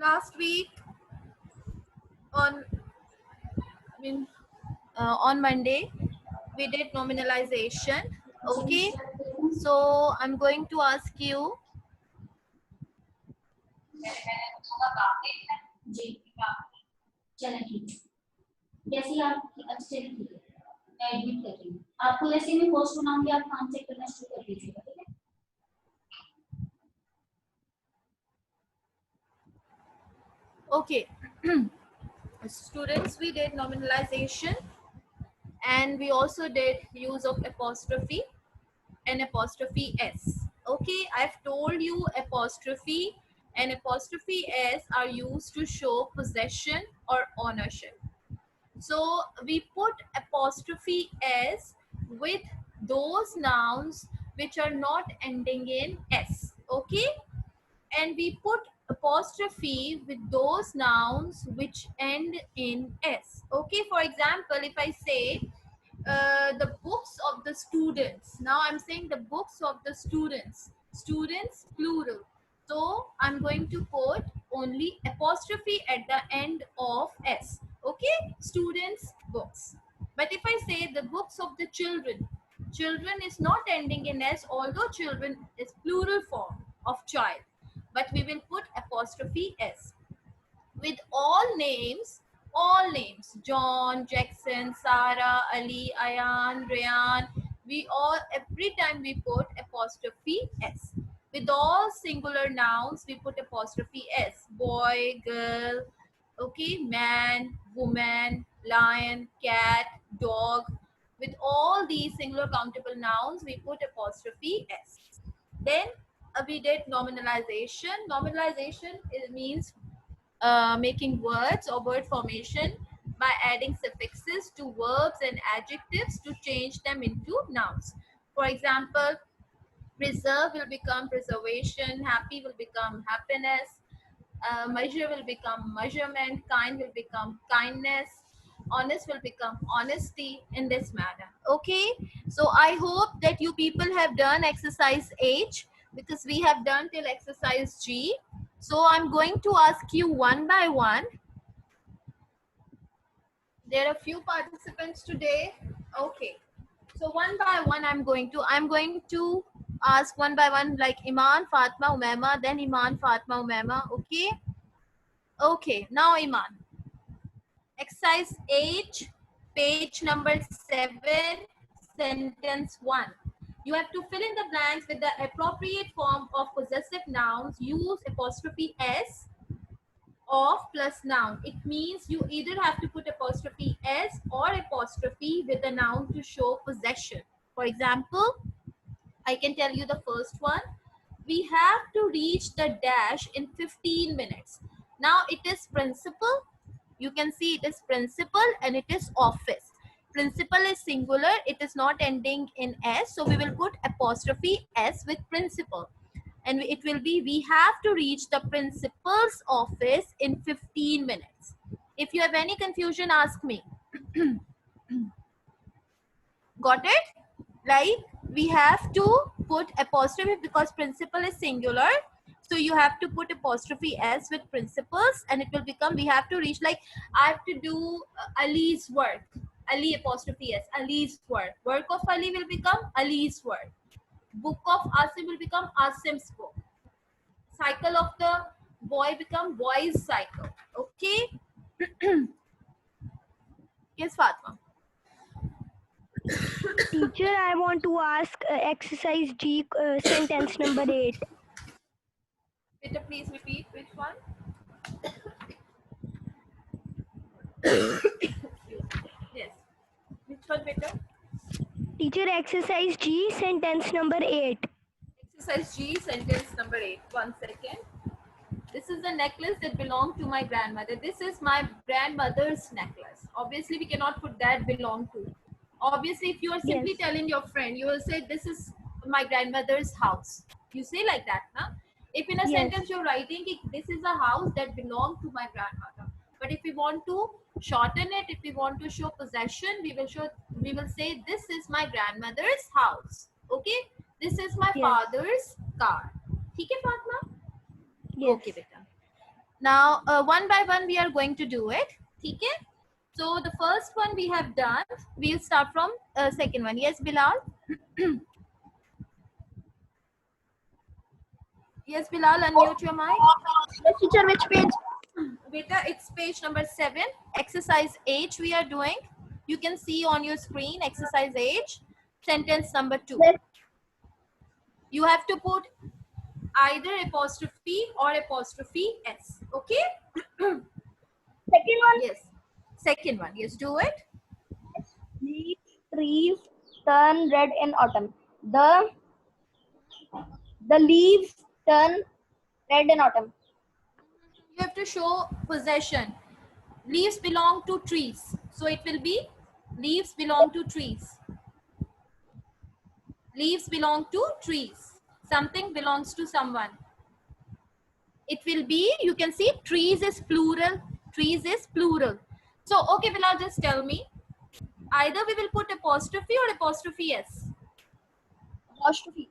last week on on Monday we did nominalization. Okay, so I'm going to ask you. चलें ठीक है जैसे ही आप अच्छे से ठीक है मैं एडमिट कर रही हूँ आपको जैसे ही मैं पोस्ट बनाऊंगी आप काम चेक करना शुरू कर दीजिएगा ठीक है Okay, students, we did nominalization and we also did use of apostrophe and apostrophe s. Okay, I've told you apostrophe and apostrophe s are used to show possession or ownership. So we put apostrophe s with those nouns which are not ending in s. Okay, and we put apostrophe with those nouns which end in s. Okay, for example, if I say the books of the students, now I'm saying the books of the students plural, so I'm going to put only apostrophe at the end of s. Okay, students books. But if I say the books of the children is not ending in s, although children is plural form of child, but we will put apostrophe s. With all names, John, Jackson, Sarah, Ali, Ayan, Rayan, we all, every time we put apostrophe s. With all singular nouns, we put apostrophe s. Boy, girl, okay, man, woman, lion, cat, dog. With all these singular countable nouns, we put apostrophe s. Then we did nominalization. Nominalization means making words or word formation by adding suffixes to verbs and adjectives to change them into nouns. For example, preserve will become preservation, happy will become happiness, measure will become measurement, kind will become kindness, honest will become honesty, in this manner. Okay, so I hope that you people have done exercise H, because we have done till exercise G. So I'm going to ask you one by one. There are few participants today. Okay, so one by one I'm going to ask one by one, like Iman, Fatma, Umema, then Iman, Fatma, Umema. Okay, okay, now Iman. Exercise H, page number 7, sentence 1. You have to fill in the blanks with the appropriate form of possessive nouns. Use apostrophe s of plus noun. It means you either have to put apostrophe s or apostrophe with a noun to show possession. For example, I can tell you the first one. We have to reach the dash in 15 minutes. Now it is principal. You can see it is principal and it is office. Principal is singular. It is not ending in s. So we will put apostrophe s with principal. And it will be, we have to reach the principal's office in 15 minutes. If you have any confusion, ask me. Got it? Like, we have to put apostrophe because principal is singular. So you have to put apostrophe s with principals and it will become, we have to reach, like, I have to do Ali's work. Ali apostrophe s, Ali's work. Work of Ali will become Ali's work. Book of Asim will become Asim's book. Cycle of the boy become boy's cycle. Okay? Yes, Fatma. Teacher, I want to ask exercise G, sentence number 8. Peter, please repeat which one. Yes. Which one, Peter? Teacher, exercise G, sentence number 8. Exercise G, sentence number 8. 1 second. This is the necklace that belonged to my grandmother. This is my grandmother's necklace. Obviously, we cannot put that belong to. Obviously, if you are simply telling your friend, you will say, this is my grandmother's house. You say like that, na? If in a sentence you're writing, this is a house that belonged to my grandmother. But if we want to shorten it, if we want to show possession, we will say, this is my grandmother's house. Okay? This is my father's car. Okay, Fatma? Yes. Okay, beta. Now, one by one, we are going to do it. Okay? So the first one we have done. We'll start from second one. Yes, Bilal? Yes, Bilal, unmute your mic. Yes, teacher, which page? Beta, it's page number 7. Exercise H we are doing. You can see on your screen exercise H, sentence number 2. Yes. You have to put either apostrophe or apostrophe S. Okay? Second one. Yes. Second one. Yes, do it. Leaves, trees turn red in autumn. The leaves turn red in autumn. You have to show possession. Leaves belong to trees. So it will be leaves belong to trees. Leaves belong to trees. Something belongs to someone. It will be, you can see trees is plural. Trees is plural. So, okay, Bilal, just tell me. Either we will put apostrophe or apostrophe S. Apostrophe.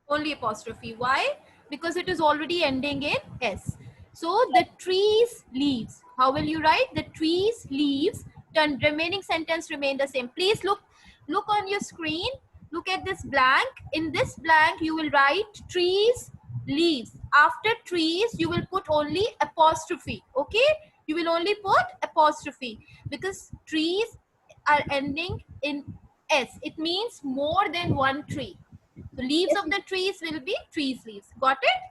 Only apostrophe. Why? Because it is already ending in S. So the trees leaves. How will you write? The trees leaves. Then remaining sentence remain the same. Please look on your screen. Look at this blank. In this blank, you will write trees leaves. After trees, you will put only apostrophe. Okay? You will only put apostrophe because trees are ending in S. It means more than one tree. The leaves of the trees will be trees leaves. Got it?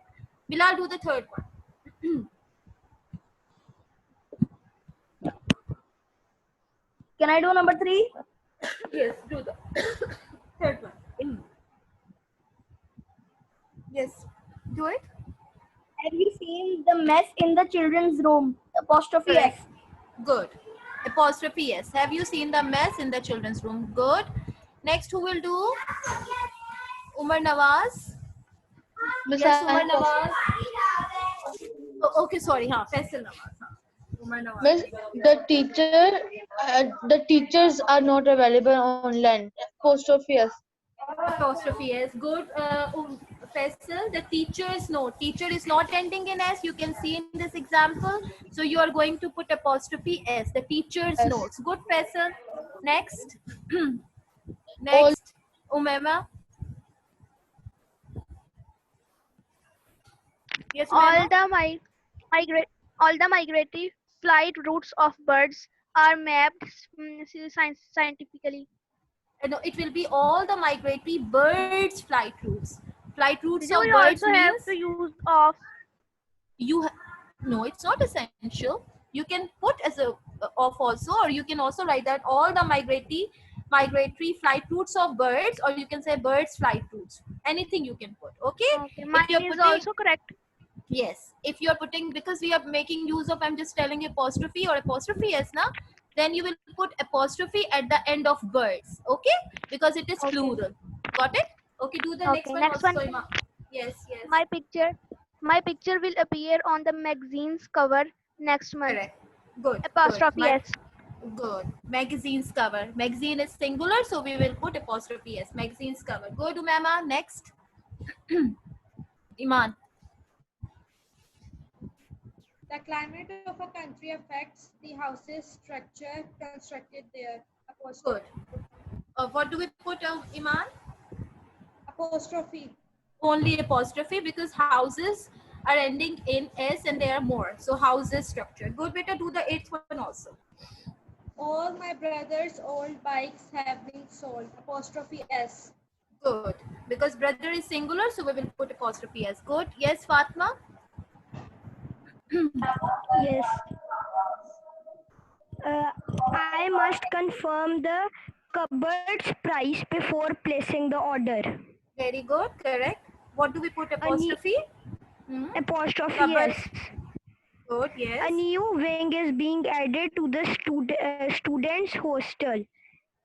Bilal, do the third one. Can I do number 3? Yes, do the third one. Yes, do it. Have you seen the mess in the children's room? Apostrophe S. Correct. Good. Apostrophe S. Have you seen the mess in the children's room? Good. Next, who will do? Umar Nawaz. Yes, Umar Nawaz. Oh, okay, sorry. Faisal Nawaz. Umar Nawaz. Miss, the teachers are not available online. Apostrophe S. Apostrophe S. Good. Faisal, the teacher's note. Teacher is not ending in S. You can see in this example. So you are going to put apostrophe S. The teacher's Yes. notes. Good, Faisal. Next. Next. Umema. Yes, Umema. All the migratory flight routes of birds are mapped scientifically. No, it will be all the migratory birds flight routes. Flight routes So of we birds also have means to use of no, it's not essential. You can put as a off also, or you can also write that all the migratory flight routes of birds, or you can say birds flight routes. Anything you can put. Okay. okay, mine If you're is putting, also correct. yes, if you're putting, because we are making use of, I'm just telling you apostrophe or apostrophe S now, then you will put apostrophe at the end of birds. Okay, because it is Okay. plural. Got it? Okay, do the Okay, next one next also, one. Ima. Yes, yes. My picture will appear on the magazine's cover next month. Correct. Good. Apostrophe Good. S. Good. Magazine's cover. Magazine is singular, so we will put apostrophe S. Magazine's cover. Go to Mama. Next. Iman. The climate of a country affects the houses structure constructed there. Good. What do we put, Iman? Apostrophe. Only apostrophe because houses are ending in S and there are more. So houses structure. Good. Beta, do the 8th one also. All my brother's old bikes have been sold. Apostrophe S. Good. Because brother is singular, so we will put apostrophe S. Good. Yes, Fatma? Yes. I must confirm the cupboard's price before placing the order. Very good. Correct. What do we put apostrophe? Apostrophe Cupboard. S. Good. Yes. A new wing is being added to the students' hostel.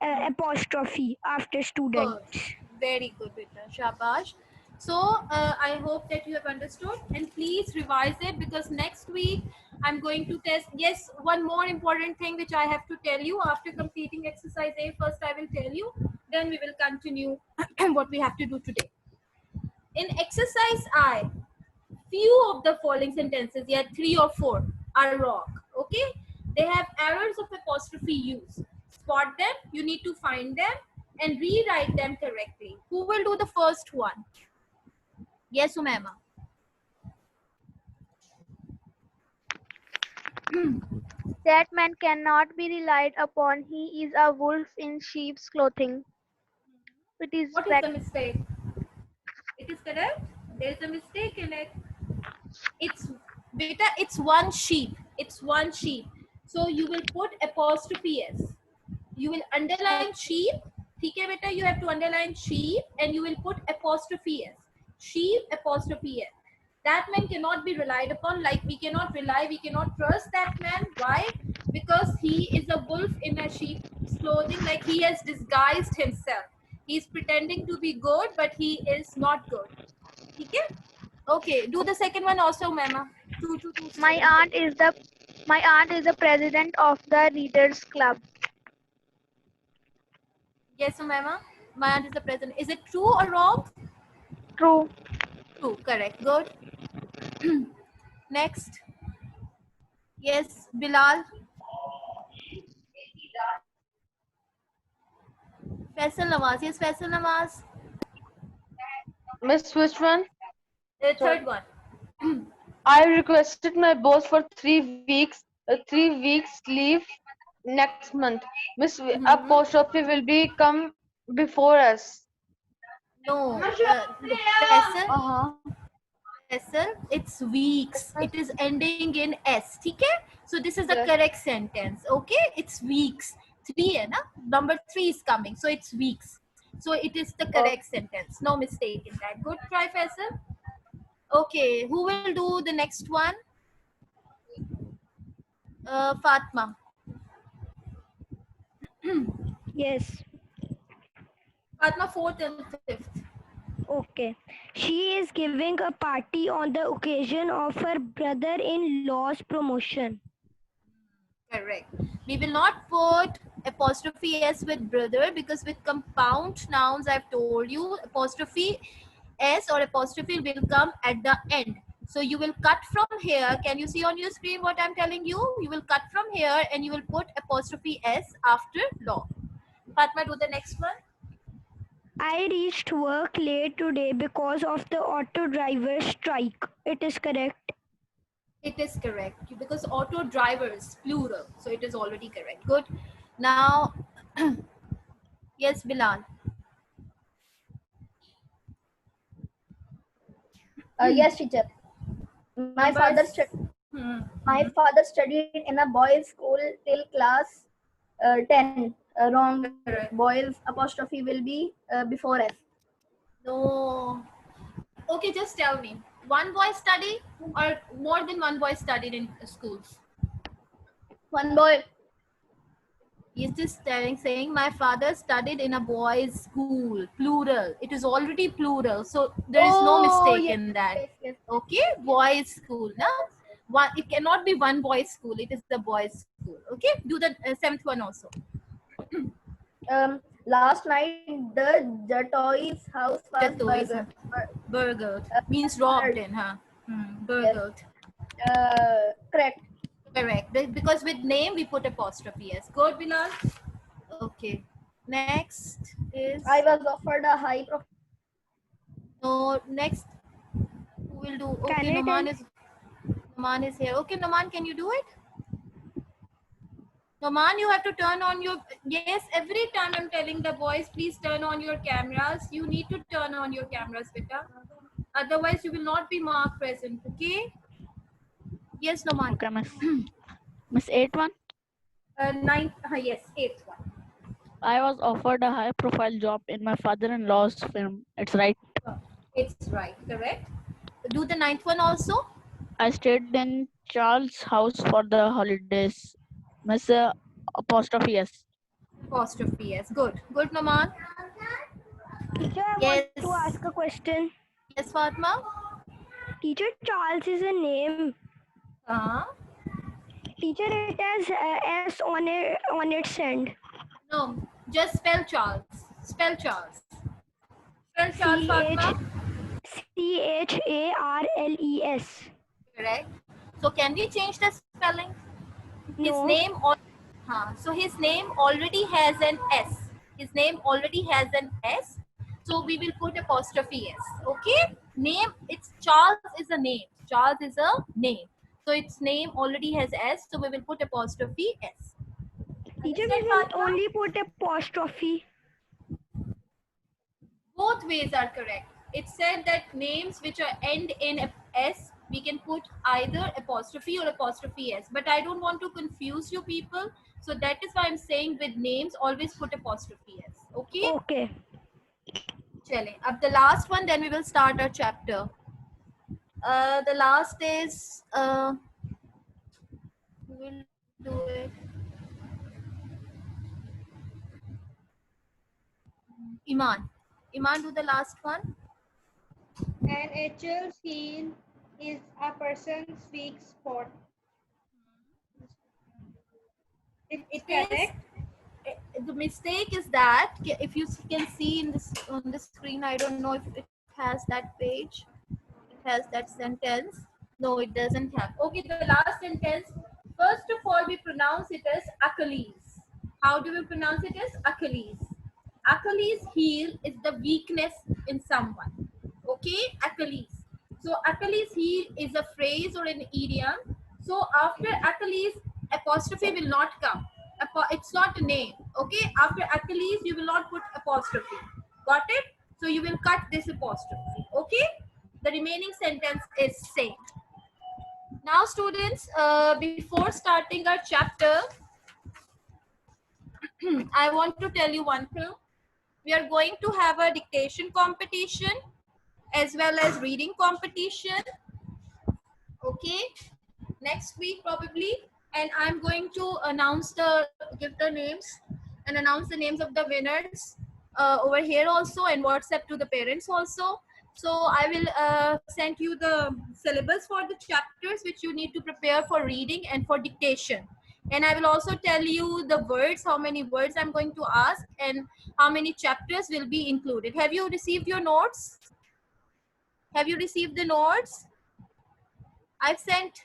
Apostrophe after students. Good. Very good, Beta. Shabash. So I hope that you have understood, and please revise it because next week I'm going to test. Yes, one more important thing which I have to tell you after completing exercise A. First, I will tell you. Then we will continue what we have to do today. In exercise I, few of the following sentences, yeah, 3 or 4 are wrong. Okay, they have errors of apostrophe use. Spot them, you need to find them and rewrite them correctly. Who will do the first one? Yes, Umaima. That man cannot be relied upon. He is a wolf in sheep's clothing. It is What is fact. the mistake? It is correct. There is a mistake in it. It's beta. It's one sheep. It's one sheep. So you will put apostrophe s. You will underline sheep. Okay, beta. You have to underline sheep, and you will put apostrophe s. Sheep apostrophe s. That man cannot be relied upon. Like we cannot rely, we cannot trust that man. Why? Because he is a wolf in a sheep's clothing. Like he has disguised himself. He's pretending to be good, but he is not good. Okay? Okay, do the second one also, Mama. Two. My aunt is the president of the Readers Club. Yes, Mama. My aunt is the president. Is it true or wrong? True. True. Correct. Good. Next. Yes, Bilal. Faisal Nawaz. Yes, Faisal Nawaz. Miss, which one? The third one. I requested my boss for 3 weeks, 3 weeks leave next month. Miss, apostrophe will be come before us. No. Faisal. Uh-huh. Faisal, it's weeks. It is ending in S. Okay? So this is the Yes. correct sentence. Okay? It's weeks. 3 hai na? Number 3 is coming. So it's weeks. So it is the correct sentence. No mistake in that. Good try, Faisal. Okay. Who will do the next one? Fatma. Yes. Fatma, 4th and 5th. Okay. She is giving a party on the occasion of her brother-in-law's promotion. Correct. We will not put apostrophe s with brother because with compound nouns, I've told you apostrophe s or apostrophe will come at the end. So you will cut from here. Can you see on your screen what I'm telling you? You will cut from here and you will put apostrophe s after law. Fatma, do the next one. I reached work late today because of the auto driver strike. It is correct. It is correct because auto drivers plural, so it is already correct. Good. Now, yes, Bilal. Yes, teacher. My Number father, s- my father studied in a boys' school till class 10. Wrong. Correct. Boys apostrophe will be before S. No. Okay, just tell me. One boy study or more than one boy studied in schools? One boy. He's just saying my father studied in a boys' school, plural. It is already plural, so there is no mistake yes, in that. Yes. Okay, boys' school. Now, one, it cannot be one boys' school. It is the boys' school. Okay, do the 7th one also. Last night the Jatoi's house was Jatoi's, burgled means robbed in, huh? Burgled. correct. Correct. Because with name we put apostrophe s. Good, Bilal. Okay. Next is I was offered a high profile. no. Next, who will do? Okay, Can I Noman is here. Okay, Noman, can you do it? Noman, you have to turn on your. Yes, every time I'm telling the boys, please turn on your cameras. You need to turn on your cameras, beta. Otherwise, you will not be marked present. Okay. Yes, Noman. Okay, Miss. Miss 8-1. 9th. Yes, 8th one. I was offered a high-profile job in my father-in-law's firm. It's right. It's right. Correct. Do the 9th one also. I stayed in Charles' house for the holidays. Miss apostrophe s. Apostrophe s. Good. Good, Noman. Teacher, I Yes. want to ask a question. Yes, Fatma. Teacher, Charles is a name. Teacher, it has S on its end. No, just spell Charles. Spell Charles. Spell Charles, Fatma. Charles. Correct. So can we change the spelling? His No. name so his name already has an S. His name already has an S. So we will put apostrophe S. Okay. Name, it's Charles is a name. Charles is a name. So its name already has S. So we will put apostrophe S. Teacher, Understand, we will Fatima? only put apostrophe. Both ways are correct. It said that names which are end in S, we can put either apostrophe or apostrophe S. But I don't want to confuse you people. So that is why I'm saying with names, always put apostrophe S. Okay? Okay. Chale. Ab the last one, then we will start our chapter. The last is, we will do it. Iman. Iman, do the last one. An Achilles heel is a person's weak spot. It's It correct. is, the mistake is that if you can see in this on the screen, I don't know if it has that page, it has that sentence. No, it doesn't have. Okay, the last sentence, first of all we pronounce it as Achilles. How do we pronounce it as Achilles? Achilles heel is the weakness in someone. Okay, Achilles. So Achilles heel is a phrase or an idiom. So after Achilles, apostrophe will not come. It's not a name. Okay, after Achilles, you will not put apostrophe. Got it? So you will cut this apostrophe. Okay, the remaining sentence is same. Now, students, before starting our chapter, I want to tell you one thing. We are going to have a dictation competition as well as reading competition. Okay, next week probably, and I'm going to give the names and announce the names of the winners over here also, and WhatsApp to the parents also. So I will send you the syllabus for the chapters which you need to prepare for reading and for dictation. And I will also tell you the words, how many words I'm going to ask, and how many chapters will be included. Have you received your notes? Have you received the notes? I've sent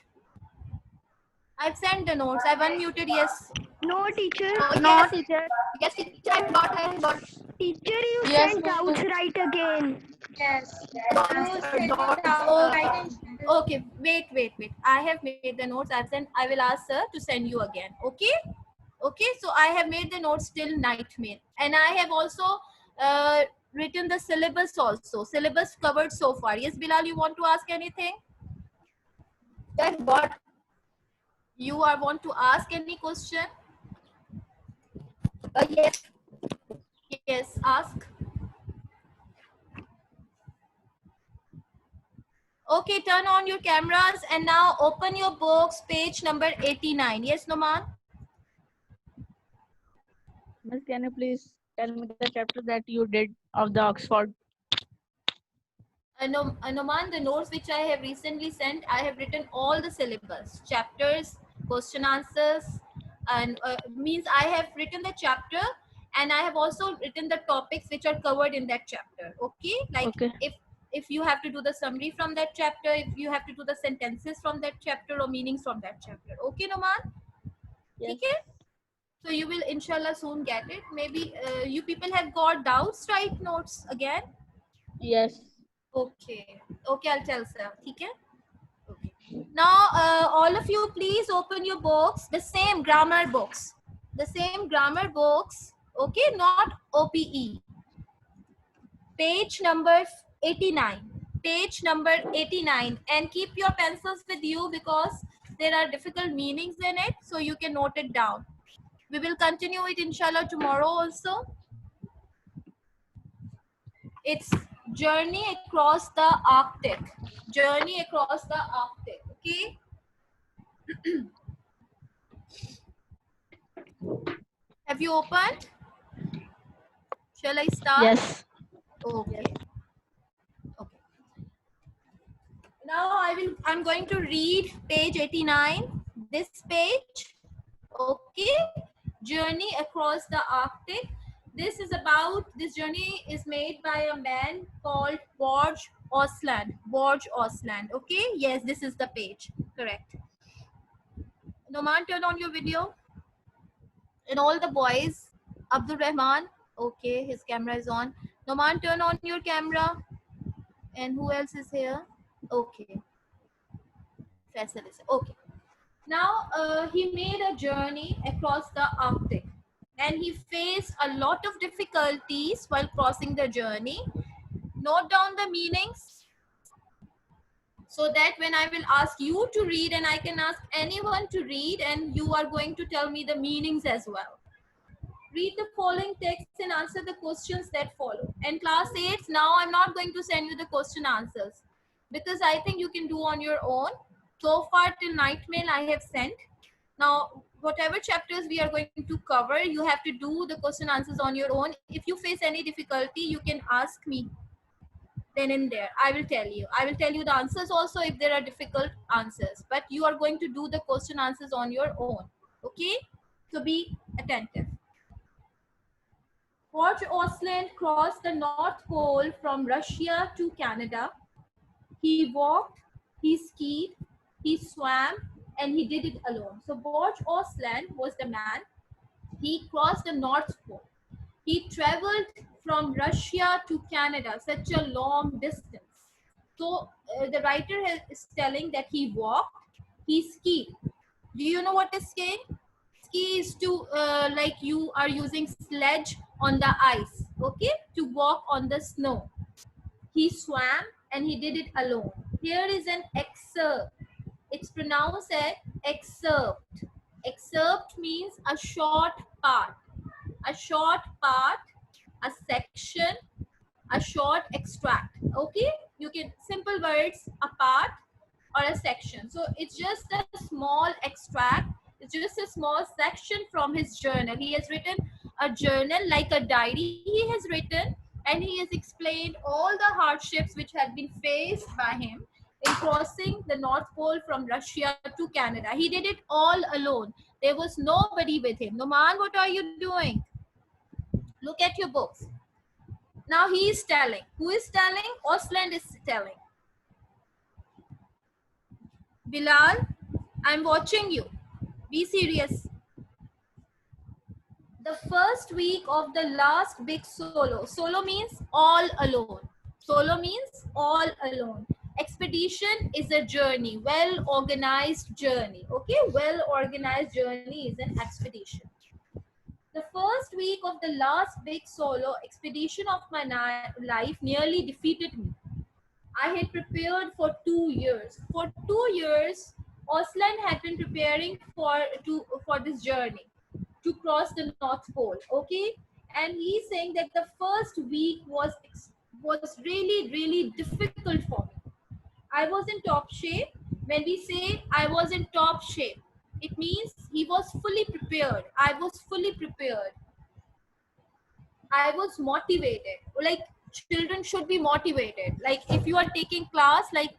the notes. I've unmuted, yes. No, teacher. Oh, No, yes. teacher. Yes, teacher, I got. Teacher, you Yes, sent miss. doubts right again. Yes. Dots, You send it dots. down, right in schedule. Okay, wait. I have made the notes. I've sent. I will ask sir to send you again. Okay. Okay. So I have made the notes till nightmare, and I have also written the syllabus also. Syllabus covered so far. Yes, Bilal, you want to ask anything? Yes, what? You want to ask any question? Yes. Yes, ask. Okay, turn on your cameras and now open your books, page number 89. Yes, Noman? Miss, can you please tell me the chapter that you did of the Oxford? Noman, the notes which I have recently sent, I have written all the syllabus, chapters, question answers, and means I have written the chapter, and I have also written the topics which are covered in that chapter. Okay, like Okay. if you have to do the summary from that chapter, if you have to do the sentences from that chapter or meanings from that chapter. Okay, Noman? Yes. Okay. So you will inshallah soon get it. Maybe you people have got doubts, write notes again. Yes. Okay. Okay, I'll tell sir. Okay. Okay. Now, all of you, please open your books. The same grammar books. The same grammar books. Okay, not OPE. Page number 89. Page number 89. And keep your pencils with you because there are difficult meanings in it. So you can note it down. We will continue it inshallah tomorrow also. It's journey across the Arctic. Journey across the Arctic. Okay. Have you opened? Shall I start? Yes. Okay. Okay. Now I'm going to read page 89. This page. Okay. Journey across the Arctic. This journey is made by a man called Borge Osland. Borge Osland. Okay. Yes, this is the page. Correct. Noman, turn on your video. And all the boys. Abdul Rahman. Okay, his camera is on. Noman, turn on your camera. And who else is here? Okay. Faisal is okay. Now, he made a journey across the Arctic and he faced a lot of difficulties while crossing the journey. Note down the meanings so that when I will ask you to read, and I can ask anyone to read, and you are going to tell me the meanings as well. Read the following text and answer the questions that follow. And class 8, now I'm not going to send you the question answers because I think you can do on your own. So far till night mail I have sent. Now, whatever chapters we are going to cover, you have to do the question answers on your own. If you face any difficulty, you can ask me. Then and there, I will tell you. I will tell you the answers also if there are difficult answers. But you are going to do the question answers on your own. Okay? So be attentive. Borge Osland crossed the North Pole from Russia to Canada. He walked, he skied, he swam, and he did it alone. So Borge Osland was the man. He crossed the North Pole. He traveled from Russia to Canada, such a long distance. So the writer is telling that he walked, he skied. Do you know what is skiing? Ski is to like you are using sledge on the ice, okay, to walk on the snow. He swam and he did it alone. Here is an excerpt. It's pronounced as excerpt. Excerpt means a short part. A short part, a section, a short extract. Okay, you can simple words, a part or a section. So it's just a small extract. It's just a small section from his journal. He has written a journal like a diary. He has written and he has explained all the hardships which had been faced by him in crossing the North Pole from Russia to Canada. He did it all alone. There was nobody with him. Noman, what are you doing? Look at your books. Now he is telling. Who is telling? Osland is telling. Bilal, I'm watching you. Be serious. The first week of the last big solo. Solo means all alone. Solo means all alone. Expedition is a journey, well-organized journey. Okay, well-organized journey is an expedition. The first week of the last big solo expedition of my life nearly defeated me. I had prepared for 2 years. For 2 years, Osland had been preparing for this journey to cross the North Pole. Okay, and he's saying that the first week was really difficult for me. I was in top shape. When we say I was in top shape, it means he was fully prepared. I was fully prepared. I was motivated. Like children should be motivated. Like if you are taking class, like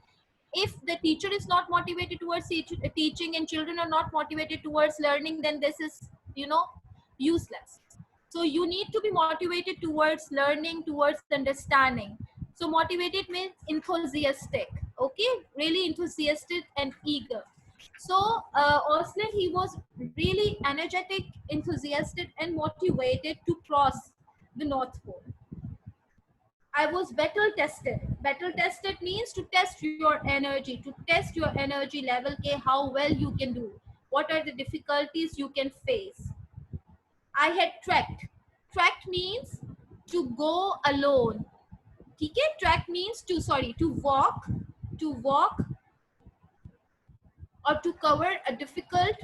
if the teacher is not motivated towards teaching and children are not motivated towards learning, then this is, you know, useless. So you need to be motivated towards learning, towards understanding. So motivated means enthusiastic. Okay, really enthusiastic and eager. So Osland, he was really energetic, enthusiastic and motivated to cross the North Pole. I was battle tested. Battle tested means to test your energy, to test your energy level, how well you can do. What are the difficulties you can face? I had trekked. Trekked means to go alone. Okay? Trek means to walk or to cover a difficult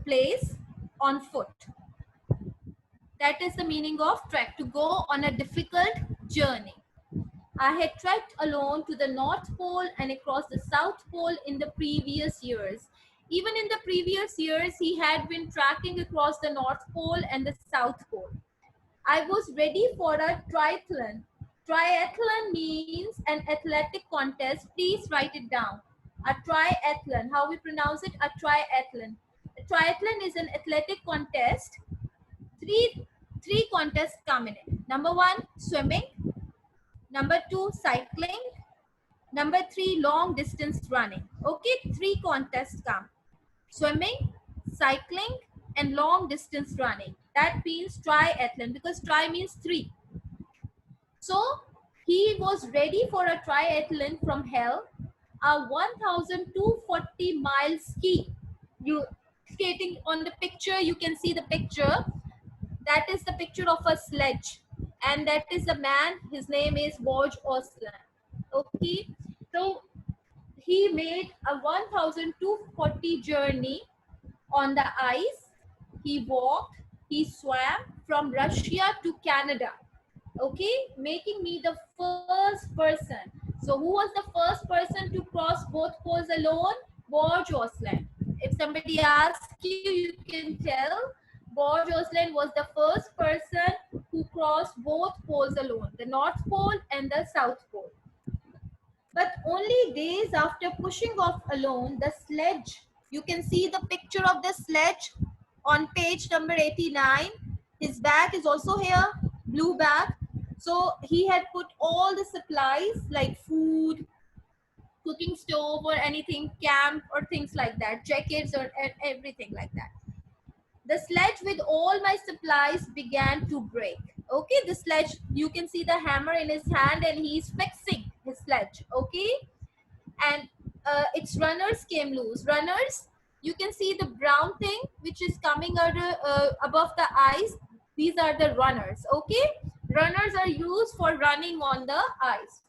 place on foot. That is the meaning of trek, to go on a difficult journey. I had trekked alone to the North Pole and across the South Pole in the previous years. Even in the previous years, he had been trekking across the North Pole and the South Pole. I was ready for a triathlon. Triathlon means an athletic contest. Please write it down. A triathlon. How we pronounce it? A triathlon. A triathlon is an athletic contest. Three contests come in it. Number 1, swimming. Number 2, cycling. Number 3, long distance running. Okay, 3 contests come: swimming, cycling, and long distance running. That means triathlon, because tri means 3. So he was ready for a triathlon from hell, a 1,240 mile ski. You skating on the picture, you can see the picture. That is the picture of a sledge, and that is a man. His name is Borge Oslan. Okay, so he made a 1,240 journey on the ice. He walked, he swam from Russia to Canada. Okay, making me the first person. So who was the first person to cross both poles alone? Borge Osland. If somebody asks you, you can tell Borge Osland was the first person who crossed both poles alone, the North Pole and the South Pole. But only days after pushing off alone, the sledge, you can see the picture of the sledge on page number 89. His bag is also here, blue bag. So he had put all the supplies like food, cooking stove or anything, camp or things like that, jackets or everything like that. The sledge with all my supplies began to break. Okay, the sledge, you can see the hammer in his hand and he's fixing his sledge. Okay, and its runners came loose. Runners, you can see the brown thing which is coming out above the ice. These are the runners. Okay, runners are used for running on the ice,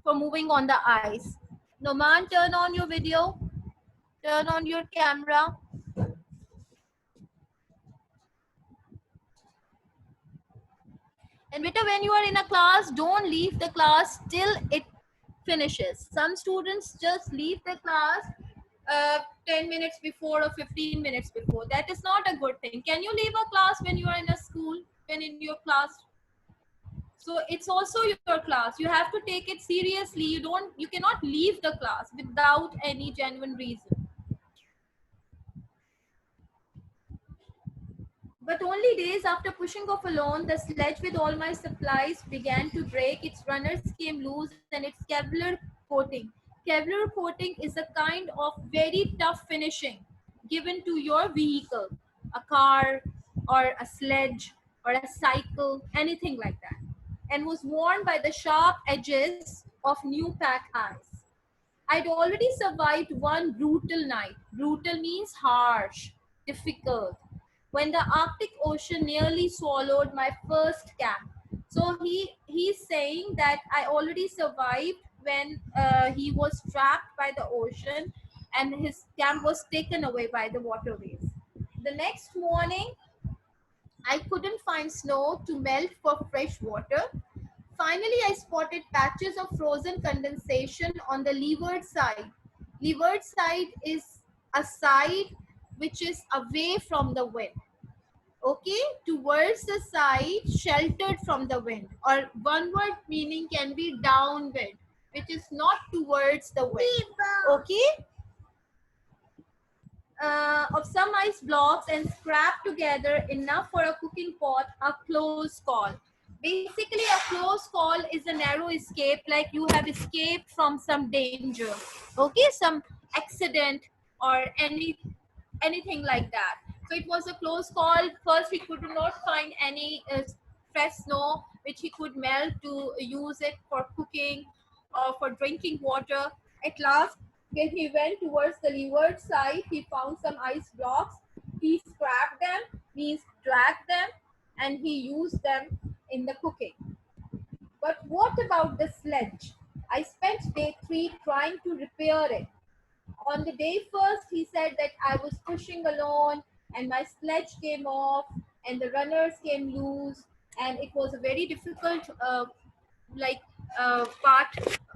for moving on the ice. Noman, turn on your video, turn on your camera. And beta, when you are in a class, don't leave the class till it finishes. Some students just leave the class 10 minutes before or 15 minutes before. That is not a good thing. Can you leave a class when you are in a school, when in your class? So it's also your class. You have to take it seriously. You cannot leave the class without any genuine reason. But only days after pushing off alone, the sledge with all my supplies began to break. Its runners came loose and its Kevlar coating. Kevlar coating is a kind of very tough finishing given to your vehicle, a car or a sledge or a cycle, anything like that, and was worn by the sharp edges of new pack ice. I'd already survived one brutal night. Brutal means harsh, difficult, when the Arctic Ocean nearly swallowed my first camp. So he's saying that I already survived when he was trapped by the ocean and his camp was taken away by the waterways. The next morning, I couldn't find snow to melt for fresh water. Finally, I spotted patches of frozen condensation on the leeward side. Leeward side is a side which is away from the wind. Okay, towards the side sheltered from the wind, or one word meaning can be downwind, which is not towards the wind. Okay, of some ice blocks and scrap together enough for a cooking pot, a close call. Basically, a close call is a narrow escape, like you have escaped from some danger, okay, some accident or anything like that. So it was a close call. First, he could not find any fresh snow which he could melt to use it for cooking or for drinking water. At last, when he went towards the leeward side, he found some ice blocks. He scrapped them, he dragged them, and he used them in the cooking. But what about the sledge? I spent day 3 trying to repair it. On the day first, he said that I was pushing alone and my sledge came off and the runners came loose, and it was a very difficult part.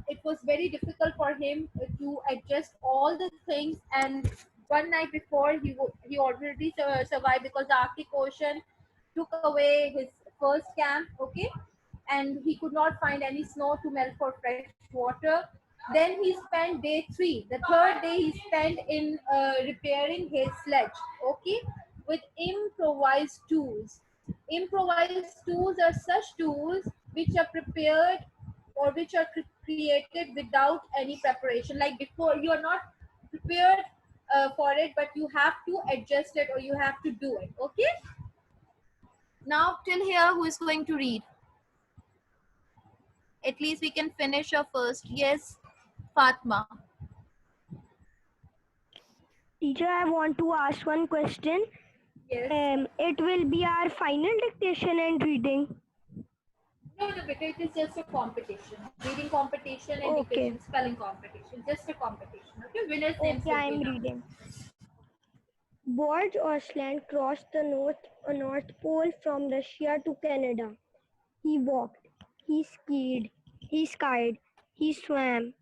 It was very difficult for him to adjust all the things, and one night before he already survived because the Arctic Ocean took away his first camp, okay, and he could not find any snow to melt for fresh water. Then he spent day 3. The third day he spent in repairing his sledge, okay, with improvised tools. Improvised tools are such tools which are prepared or which are created without any preparation. Like before, you are not prepared for it, but you have to adjust it or you have to do it. Okay. Now till here, who is going to read? At least we can finish our first. Yes, Fatma. Teacher, I want to ask one question. Yes. It will be our final dictation and reading. No, beta, it is just a competition. Reading competition and Okay. dictation, spelling competition. Just a competition. Okay, winners' names Okay, will I be am announced. reading. George Osland crossed the North Pole from Russia to Canada. He walked, he skied, he swam,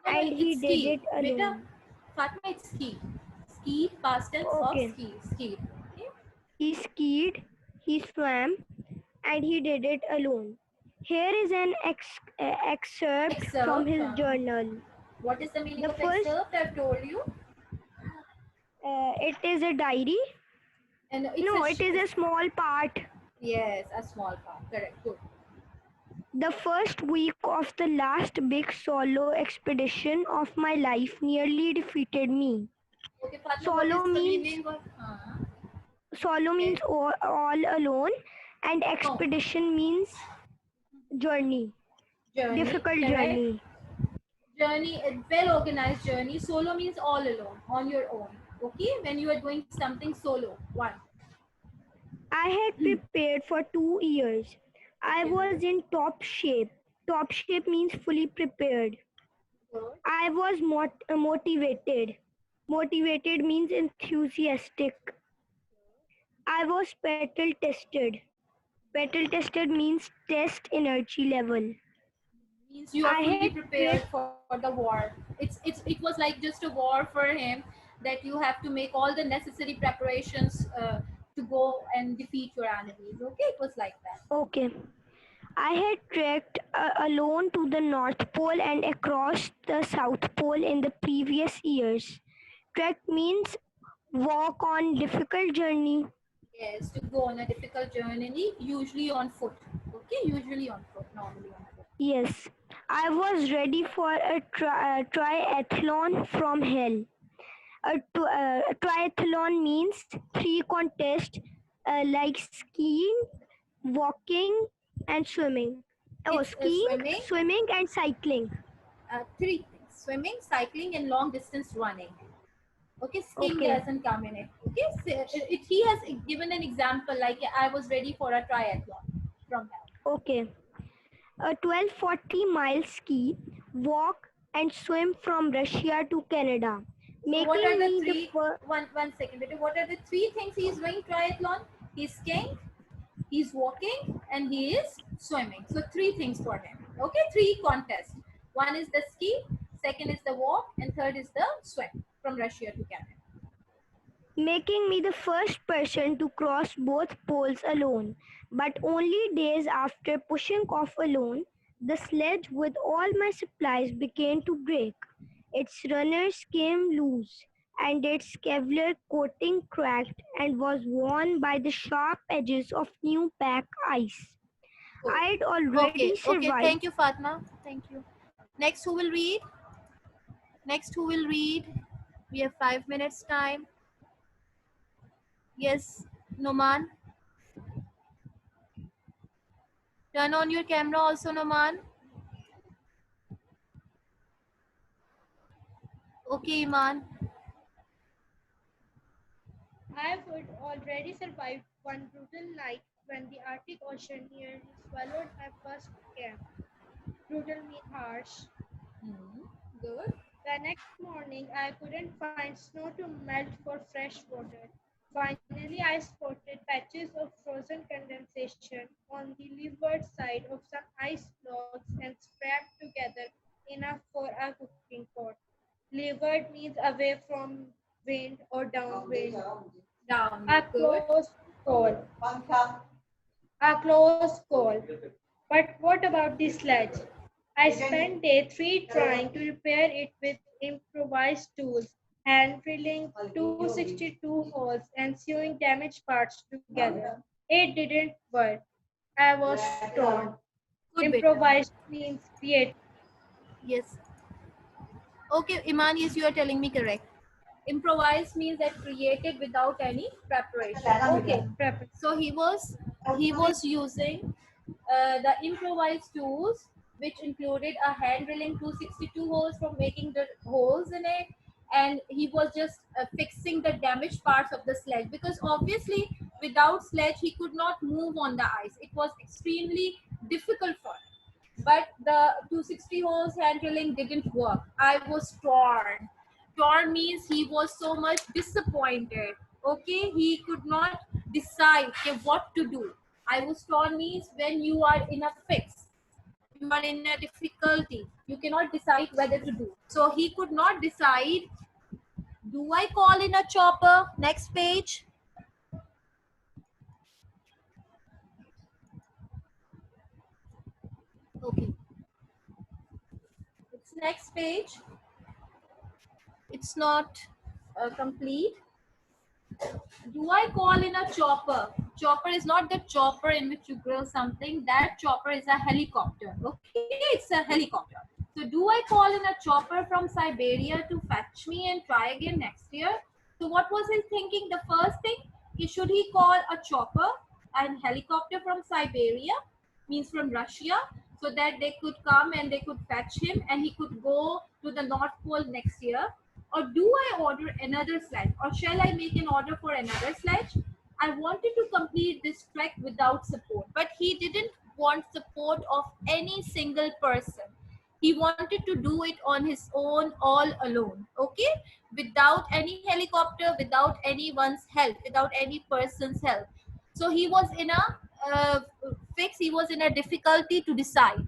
No, and he it's did ski. it Beta, alone. Fatma, it's ski. Ski, past tense of Okay. ski. Ski. Okay? He skied, he swam, and he did it alone. Here is an excerpt from Excerpt. his journal. What is the meaning The of first, excerpt? I've told you. it is a diary. And it's No, it is a small part. Yes, a small part. Correct. Good. The first week of the last big solo expedition of my life nearly defeated me. Okay, Fatma, Solo what is the means meaning of? Solo means all alone, and expedition means journey, Journey. difficult Correct. journey. Journey, a well organized journey. Solo means all alone, on your own. Okay, when you are doing something solo. One. I had prepared for 2 years. I was in top shape. Top shape means fully prepared. Good. I was motivated. Motivated means enthusiastic. I was battle tested. Battle tested means test energy level. Means you are I fully had prepared for the war. It was like just a war for him, that you have to make all the necessary preparations to go and defeat your enemies. Okay, it was like that. Okay. I had trekked alone to the North Pole and across the South Pole in the previous years. Trek means walk on difficult journey. Yes, to go on a difficult journey, usually on foot. Okay, usually on foot, normally on foot. Yes, I was ready for a triathlon from hell. A triathlon means 3 contests like skiing, walking, and swimming. Oh, It's skiing, swimming, and cycling. 3 things: swimming, cycling, and long distance running. Okay, skiing Okay. doesn't come in it. Okay, so he has given an example like I was ready for a triathlon from hell. Okay. A 1240-mile ski, walk, and swim from Russia to Canada, So what are making the me the three? first. One second. What are the 3 things he is doing triathlon? He's skiing, he's walking, and he is swimming. So 3 things for him. Okay, 3 contests. One is the ski, second is the walk, and third is the swim from Russia to Canada. Making me the first person to cross both poles alone. But only days after pushing off alone, the sledge with all my supplies began to break. Its runners came loose, and its Kevlar coating cracked and was worn by the sharp edges of new pack ice. I'd already Okay. survived. Thank you, Fatma. Thank you. Next, who will read? Next, who will read? We have 5 minutes time. Yes, Noman. Turn on your camera also, Noman. Okay, Iman. I would already survived one brutal night when the Arctic Ocean nearly swallowed my first camp. Brutal means harsh. Good. The next morning, I couldn't find snow to melt for fresh water. Finally, I spotted patches of frozen condensation on the leeward side of some ice blocks and scraped together enough for a cooking pot. Leeward means away from wind or downwind. Down. A Good. close call. A close call. But what about the sledge? I spent day 3 trying to repair it with improvised tools, hand drilling 262 holes and sewing damaged parts together. It didn't work. I was torn. Good bit. Improvised means creative. Yes. Okay, Iman, yes, you are telling me correct. Improvised means that created without any preparation. Okay. Prep. So he was using the improvised tools, which included a hand drilling 262 holes for making the holes in it, and he was just fixing the damaged parts of the sledge, because obviously without sledge he could not move on the ice. It was extremely difficult for him. But the 260 holes hand drilling didn't work. I was torn. Torn means he was so much disappointed. Okay, he could not decide okay, what to do. I was torn means when you are in a fix, you are in a difficulty, you cannot decide whether to do. So he could not decide. Do I call in a chopper? Next page. Okay. It's next page. It's not complete. Do I call in a chopper? Chopper is not the chopper in which you grill something. That chopper is a helicopter. Okay, it's a helicopter. So do I call in a chopper from Siberia to fetch me and try again next year? So what was he thinking? The first thing, should he call a chopper and helicopter from Siberia, means from Russia, so that they could come and they could fetch him and he could go to the North Pole next year? Or do I order another sledge? Or shall I make an order for another sledge? I wanted to complete this trek without support, but he didn't want support of any single person. He wanted to do it on his own, all alone, okay? Without any helicopter, without anyone's help, without any person's help. So he was in a fix, he was in a difficulty to decide.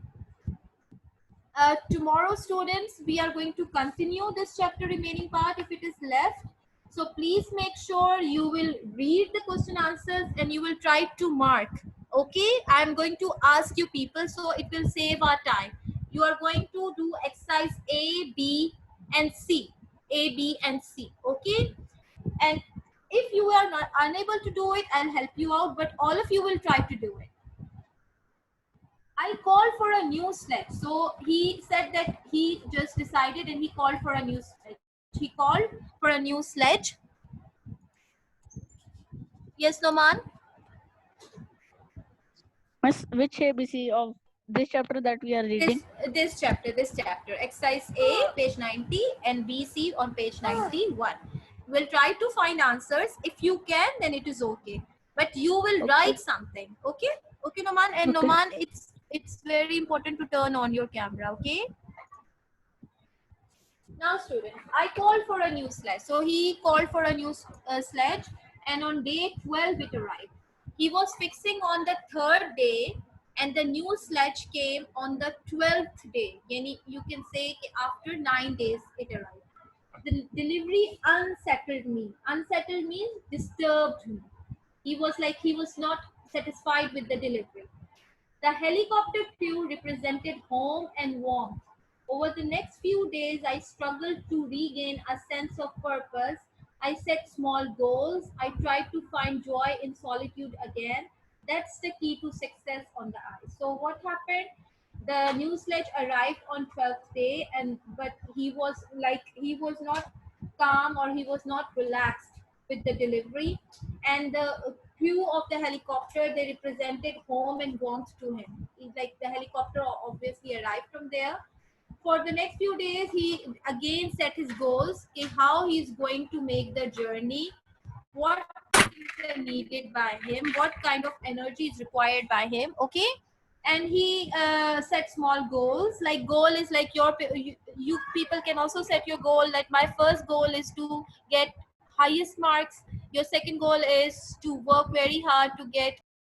Tomorrow, students, we are going to continue this chapter remaining part if it is left. So please make sure you will read the question answers and you will try to mark. Okay, I'm going to ask you people, so it will save our time. You are going to do exercise A, B, and C. A, B, and C. Okay, and if you are not unable to do it, I'll help you out, but all of you will try to do it. I called for a new sledge. So he said that he just decided and he called for a new sledge. He called for a new sledge. Yes, Noman? Miss, which ABC of this chapter that we are reading? This chapter. Exercise A, page 90, and BC on page 91. We'll try to find answers. If you can, then it is okay. But you will write something. Okay? Okay, Noman? And Okay. Noman, it's very important to turn on your camera, okay? Now, students, I called for a new sledge. So he called for a new sledge, and on day 12 it arrived. He was fixing on the 3rd day, and the new sledge came on the 12th day. You can say after 9 days it arrived. The delivery unsettled me. Unsettled means disturbed me. He was like he was not satisfied with the delivery. The helicopter crew represented home and warmth. Over the next few days, I struggled to regain a sense of purpose. I set small goals. I tried to find joy in solitude again. That's the key to success on the ice. So what happened? The new sledge arrived on 12th day, but he was not calm, or he was not relaxed with the delivery. And the crew of the helicopter, they represented home and warmth to him. Like the helicopter obviously arrived from there. For the next few days, he again set his goals, how he's going to make the journey, what things are needed by him, what kind of energy is required by him. Okay, and he set small goals. Like goal is like you people can also set your goal. Like my first goal is to get highest marks. Your second goal is to work very hard to get